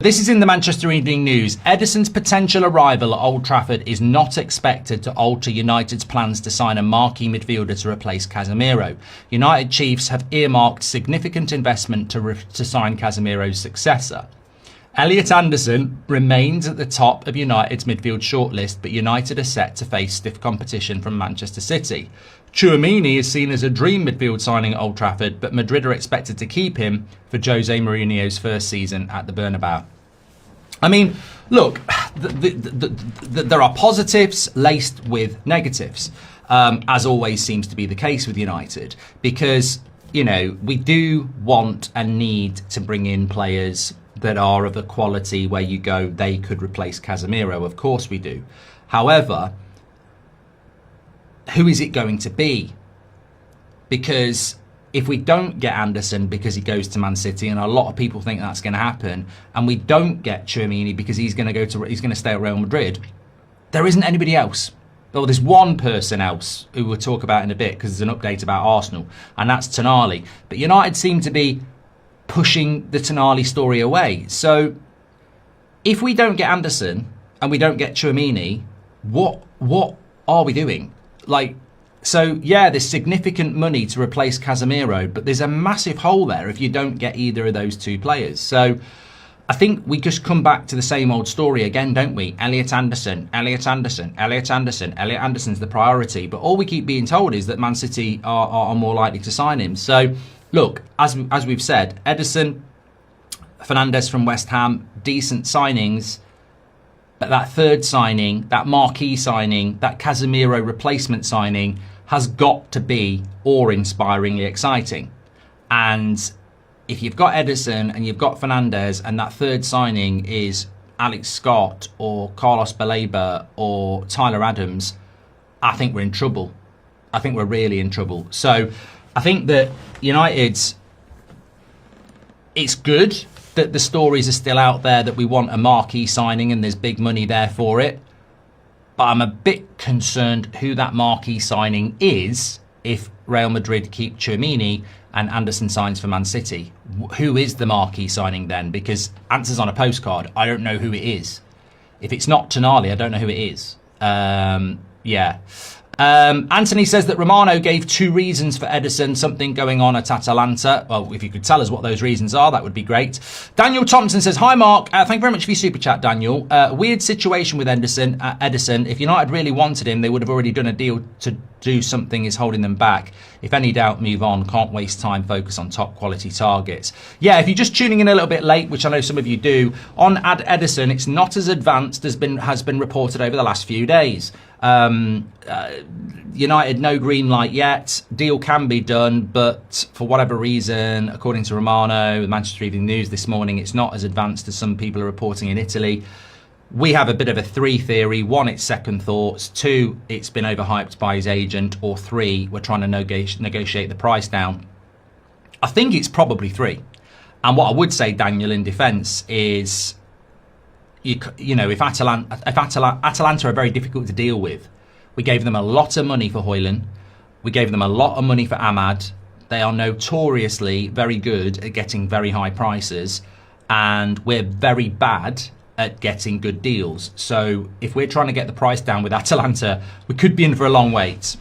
This is in the Manchester Evening News. Ederson's potential arrival at Old Trafford is not expected to alter United's plans to sign a marquee midfielder to replace Casemiro. United chiefs have earmarked significant investment to sign Casemiro's successor. Elliot Anderson remains at the top of United's midfield shortlist, but United are set to face stiff competition from Manchester City. Tchouaméni is seen as a dream midfield signing at Old Trafford, but Madrid are expected to keep him for Jose Mourinho's first season at the Bernabeu. I mean, look, there are positives laced with negatives, as always seems to be the case with United, because, you know, we do want and need to bring in players that are of a quality where you go, they could replace Casemiro. Of course we do. However, who is it going to be? Because if we don't get Anderson because he goes to Man City, and a lot of people think that's going to happen, and we don't get Tchouaméni because he's going to stay at Real Madrid, there isn't anybody else. Well, there's one person else who we'll talk about in a bit because there's an update about Arsenal, and that's Tonali. But United seem to be pushing the Tonali story away. So if we don't get Anderson and we don't get Tchouaméni, what are we doing? So yeah, there's significant money to replace Casemiro, but there's a massive hole there if you don't get either of those two players. So I think we just come back to the same old story again, don't we? Elliot Anderson, Elliot Anderson, Elliot Anderson. Elliot Anderson's the priority, but all we keep being told is that Man City are more likely to sign him. So look, as we've said, Ederson, Fernandes from West Ham, decent signings. But that third signing, that Marquee signing, that Casemiro replacement signing has got to be awe-inspiringly exciting. And if you've got Ederson and you've got Fernandes and that third signing is Alex Scott or Carlos Baleba or Tyler Adams, I think we're in trouble. I think we're really in trouble. So I think that United's, it's good that the stories are still out there that we want a marquee signing and there's big money there for it. But I'm a bit concerned who that marquee signing is if Real Madrid keep Tchouaméni and Anderson signs for Man City. Who is the marquee signing then? Because answer's on a postcard. I don't know who it is. If it's not Tonali, I don't know who it is. Yeah. Anthony says that Romano gave 2 reasons for Ederson, something going on at Atalanta. Well, if you could tell us what those reasons are, that would be great. Daniel Thompson says, hi Mark, thank you very much for your super chat, Daniel. Weird situation with Ederson. If United really wanted him, they would have already done a deal. To do something is holding them back. If any doubt, move on. Can't waste time, focus on top quality targets. Yeah, if you're just tuning in a little bit late, which I know some of you do, on Ederson, it's not as advanced as has been reported over the last few days. United, no green light yet. Deal can be done, but for whatever reason, according to Romano, the Manchester Evening News this morning, it's not as advanced as some people are reporting in Italy. We have a bit of a 3 theory. 1, it's second thoughts. 2, it's been overhyped by his agent. Or 3, we're trying to negotiate the price down. I think it's probably 3. And what I would say, Daniel, in defence is, you know, if Atalanta are very difficult to deal with. We gave them a lot of money for Højlund. We gave them a lot of money for Ahmad. They are notoriously very good at getting very high prices, and we're very bad at getting good deals. So if we're trying to get the price down with Atalanta, we could be in for a long wait.